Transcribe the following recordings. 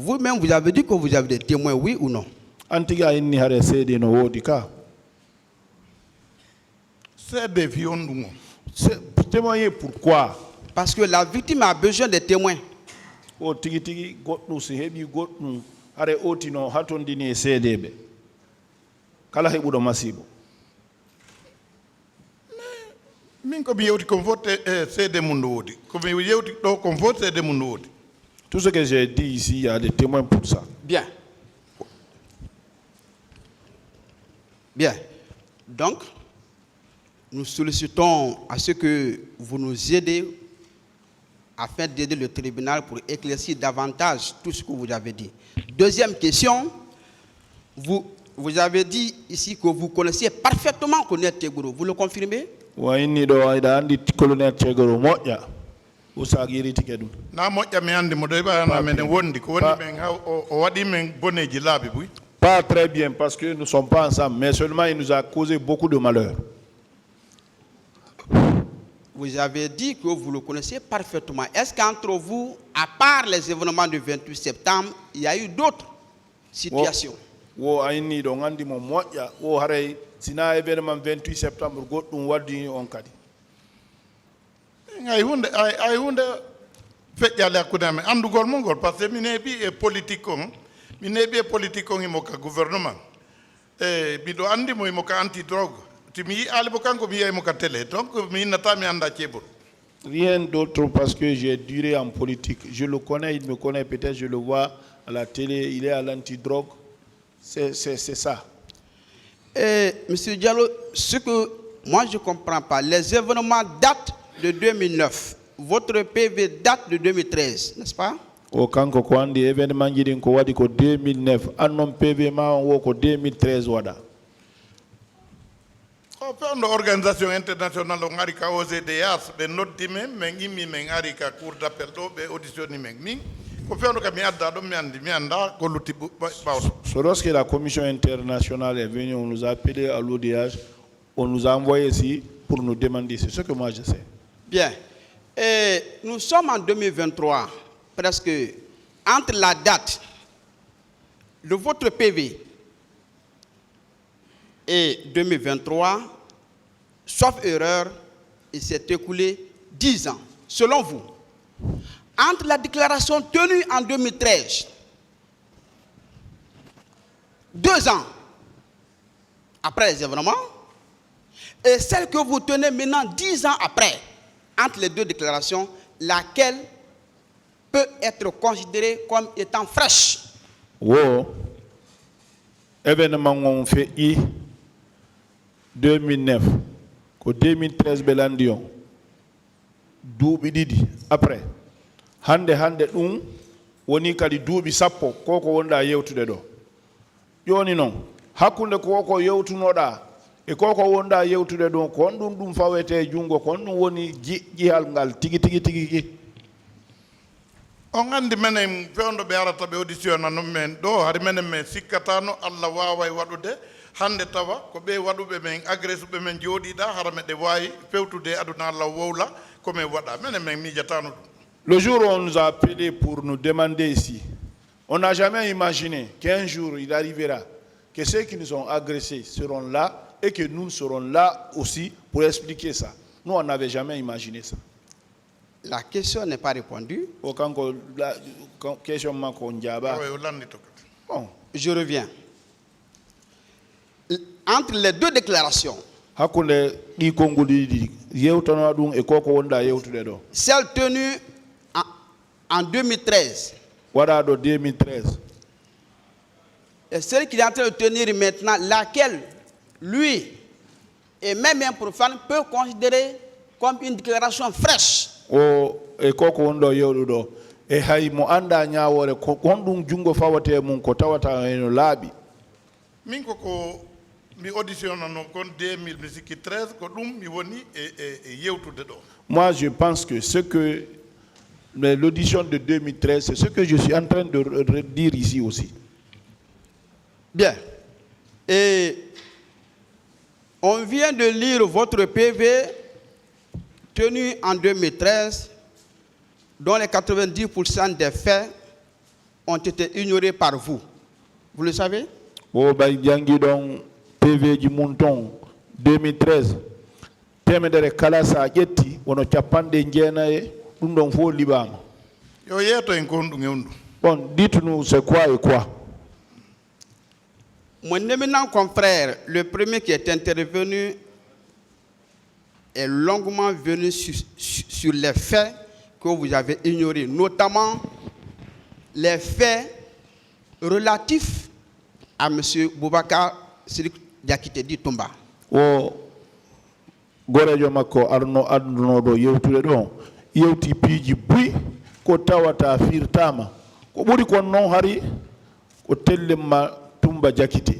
vous-même, vous avez dit que vous avez des témoins, oui ou non? Antiga inni hare seede no wodi ka. C'est des vions. Témoigner pourquoi? Parce que la victime a besoin de témoins. O tigi tigi goddu si hebi goddu hare otino hatondini e seedebe. Kala hebudo masibo. Min ko mi yewti kon vote seede mun wodi. Ko mi yewti do kon vote seede mun wodi. Tout ce que j'ai dit ici, il y a des témoins pour ça. Bien. Bien. Donc, nous sollicitons à ce que vous nous aidez afin d'aider le tribunal pour éclaircir davantage tout ce que vous avez dit. Deuxième question, vous avez dit ici que vous connaissez parfaitement Colonel Tegoro. Vous le confirmez? Wa inni do ayda andi colonel Tegoro moƴƴa usagiri tikedum. Na moƴƴa mi andi mo do ba na men wondi ko woni men o wadi men boneji laabi buy. Pas très bien parce que nous ne sommes pas ensemble, mais seulement il nous a causé beaucoup de malheur. Vous avez dit que vous le connaissez parfaitement. Est-ce qu'entre vous, à part les événements du 28 septembre, il y a eu d'autres situations? Wo ayni do ngandi mo moƴƴa wo haray sina événement 28 septembre goddum waddi on kadi. Ay hunde feƴƴale hakkude amen andugol mo ngol par ce que min heeɓi e politique on min heeɓi e politique on imo ka gouvernement mbiɗo andi mo imo ka anti drogue ti mi yi ali mo kanko mi yiyaymo ka télé donc mi innata mi anda ceebol. Rien d'autre parce que j'ai duré en politique. Je le connais, il me connaît, peut-être je le vois à la télé, il est à l'anti-drogue. C'est ça. Monsieur Diallo, ce que moi je ne comprends pas, les événements datent de 2009. Votre PV date de 2013, n'est-ce pas? O kanko ko andi événement jidin ko wadi ko 2009, annon PV ma on wo ko 2013 wada. O fewndo organisation internationale o ngari ka OGDH ɓe noddi men min immi min ari ka cour d'appel ɗo ɓe auditionni men min ko fewndo ka mi adda ɗo mi anda ko lutti ɓawɗo. So lorsque la commission internationale est venue, on nous a appelé à l'ODH, on nous a envoyé ici pour nous demander, c'est ce que moi je sais. Bien. Et nous sommes en 2023, presque entre la date de votre PV et 2023, sauf erreur, il s'est écoulé 10 ans. Selon vous, entre la déclaration tenue en 2013, 2 ans après les événements, et celle que vous tenez maintenant 10 ans après, entre les deux déclarations, laquelle peut être considérée comme étant fraîche? Wow. Événement on fait 2009, ko 2013 belandion, duuɓi ɗiɗi après, hande ɗum woni kadi duuɓi sappo koko wonɗa yewtude ɗo. Joni noon hakkunde koko yewtunoɗa e koko wonɗa yewtude ɗo ko on ɗum fawete jungo ko on ɗum woni jihal ngal tigi. On andi menen fewndo ɓe arata ɓe auditionna non men ɗo hari menen men sikkatano Allah waway waɗude hande tawa ko ɓe waɗuɓe men agresseuɓe men jooɗiɗa hara meɗe wawi fewtude aduna Allah wowla komin waɗa menen men mijatano ɗum. Le jour où on nous a appelé pour nous demander ici, on n'a jamais imaginé qu'un jour il arrivera que ceux qui nous ont agressés seront là et que nous serons là aussi pour expliquer ça. Nous, on n'avait jamais imaginé ça. La question n'est pas répondue. Bon. Je reviens. Entre les deux déclarations, celle tenue en 2013 et celle qu'il est en train de tenir maintenant, laquelle lui et même un profane peut considérer comme une déclaration fraîche. E koko wondo yewɗuɗo e hay mo anda ñawore ko honɗum jungo fawate mum ko tawata eno laaɓi min koko mi auditionna non kon 2013 ko ɗum mi woni e yewtude ɗo. Moi je pense que ce que l'audition de 2013 c'est ce que je suis en train de dire ici aussi. Bien. Et on vient de lire votre PV tenu en 2013, dont les 90% des faits ont été ignorés par vous. Vous le savez? O bay jangi don PV ji munton 2013 temedere kala sa ƴetti wono capande jeenaye ɗum ɗon fof liɓama. Yo yeto en kondu ngewndu. Bon, dites-nous c'est quoi et quoi? Mon éminent confrère, le premier qui est intervenu, est longuement venu sur les faits que vous avez ignorés, notamment les faits relatifs à M. Boubacar Sidiki Diakité dit Toumba. O gorejo makko arno addunoɗo yewtude ɗo yewti piiji buy ko tawata firtama ko ɓuri kon noon hari ko tellemma Toumba Diakité.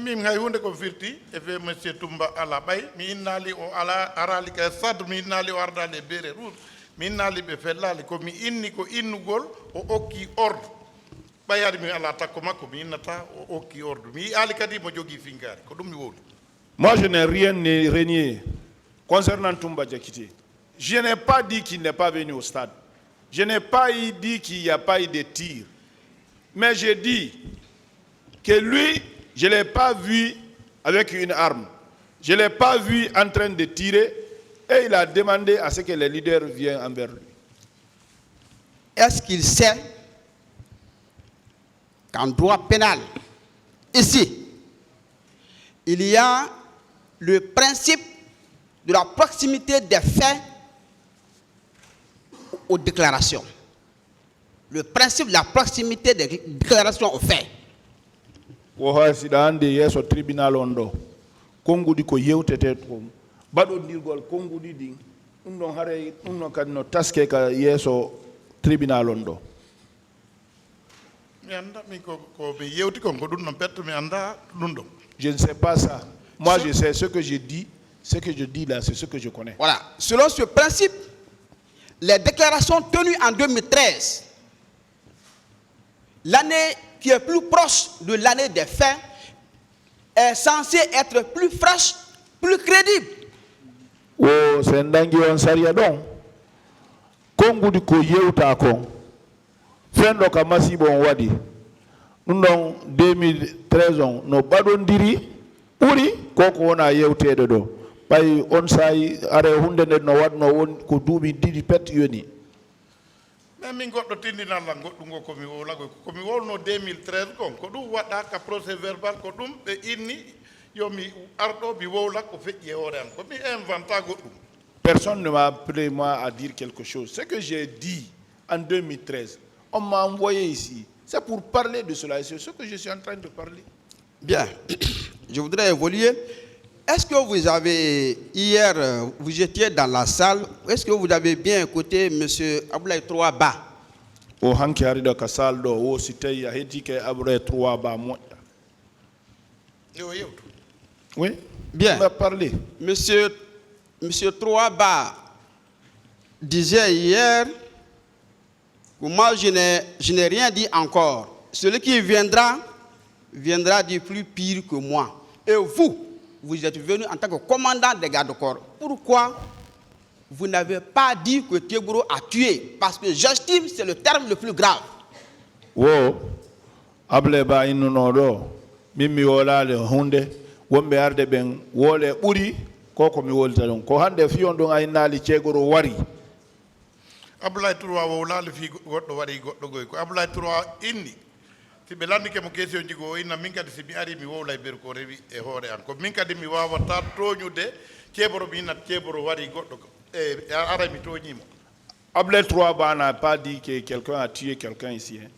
Min hay hunde ko firti e fe monsieur Toumba ala ɓay mi innali o ala arali ka sadre mi innali o ardali e beere rouge mi innali ɓe fellali ko mi inni ko innugol o okki ordre ɓayade mi ala takko makko mi innata o okki ordre mi ali kadi mo jogui fingari ko ɗum mi wowli. Moi je n'ai rien renié concernant Toumba Diakité. Je n'ai pas dit qu'il n'est pas venu au stade. Je n'ai pas dit qu'il n'y a pas eu de tir. Mais j'ai dit que lui, je ne l'ai pas vu avec une arme. Je ne l'ai pas vu en train de tirer et il a demandé à ce que les leaders viennent envers lui. Est-ce qu'il sait qu'en droit pénal, ici, il y a le principe de la proximité des faits aux déclarations. Le principe de la proximité des déclarations aux faits. Yeso tribunal ondo kongudi ko yewtete ko baɗodirgol kongudi ɗin ɗum ɗon hare ɗum ɗon kadi no taske ka yeso tribunal ondo. Mi anda mi ko ɓe yewti kon ko ɗum ɗon petto mi anda ɗum ɗon. Je ne sais pas ça. Moi je sais ce que je dis, ce que je dis là, c'est ce que je connais. Voilà. Selon ce principe, les déclarations tenues en 2013, l'année qui est plus proche de l'année des faits, est censée être plus fraîche, plus crédible. O sendangi on saria don kongudi ko yewta kon fendo ka masibo on wadi ɗum ɗon 2013 on no baɗondiri ɓuri koko wona yewtede ɗo ɓay on sayi are hunde nde no waɗno won ko duuɓi ɗiɗi pet yoni. Mais min goɗɗo tindinalla goɗɗum ngo komi wowlago komi wolno 2013 kon ko ɗum waɗa ka procès verbal ko ɗum ɓe inni yomi arɗo mi wowla ko feƴƴi e hoore an komi inventa goɗɗum. Personne ne m'a appelé moi à dire quelque chose. Ce que j'ai dit en 2013, on m'a envoyé ici. C'est pour parler de cela. C'est ce que je suis en train de parler. Bien, je voudrais évoluer. Est-ce que vous avez, hier, vous étiez dans la salle, est-ce que vous avez bien écouté M. Abdoulaye Trouaba? O hanki harida ka salle do o si tawi a heddi ke Abdoulaye Trouaba moƴƴa. Oui, bien. On va parler. Monsieur Trouaba disait hier que moi je n'ai rien dit encore. Celui qui viendra du plus pire que moi. Et vous êtes venu en tant que commandant des gardes-corps. Pourquoi vous n'avez pas dit que Tiegboro a tué? Parce que j'estime que c'est le terme le plus grave. Wo able ba innuno ɗo min mi wolade hunde wonɓe arde ɓen woole ɓuri ko komi wolta ɗum ko hande fiyon ɗum aynali Tiegboro wari. Abdoulaye Trouba wowlali fi goɗɗo waɗi goɗɗo goy ko Abdoulaye Trouba inni si ɓe landike mo question ji go o inna min kadi si mi ari mi wowlay ber ko rewi e hoore an ko min kadi mi wawata toñude Tiegboro mi innat Tiegboro waɗi goɗɗo e ara mi toñimo. Abdoulaye Trouba n'a pas dit que quelqu'un a tué quelqu'un ici. Hein.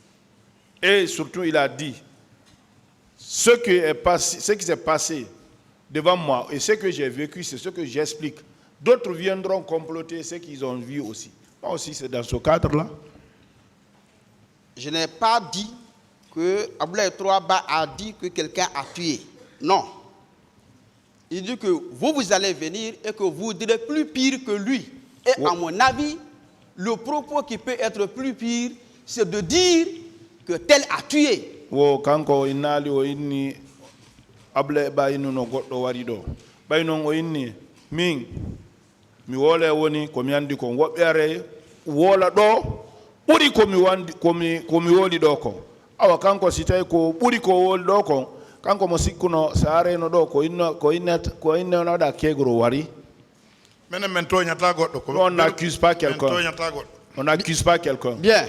Et surtout, il a dit ce qui s'est passé devant moi et ce que j'ai vécu, c'est ce que j'explique. D'autres viendront comploter ce qu'ils ont vu aussi. Moi aussi, c'est dans ce cadre-là. Je n'ai pas dit que Abdoulaye Trouba a dit que quelqu'un a tué. Non. Il dit que vous allez venir et que vous direz plus pire que lui. Et à mon avis, le propos qui peut être plus pire, c'est de dire que tel a tué. Wo kanko inali o inni able ba inu no goddo wari do bay non o inni min mi wole woni ko mi andi ko wobbere wola do ɓuri komi woli ɗo ko awa kanko si tawi ko ɓuri ko woli ɗo ko kanko mo sikkuno sa areno ɗo ko innenoɗa kegoro wari. Menen men toñata goɗɗo ko on n'accuse pas quelqu'un. toñata goɗɗo. On n'accuse pas quelqu'un. Bien.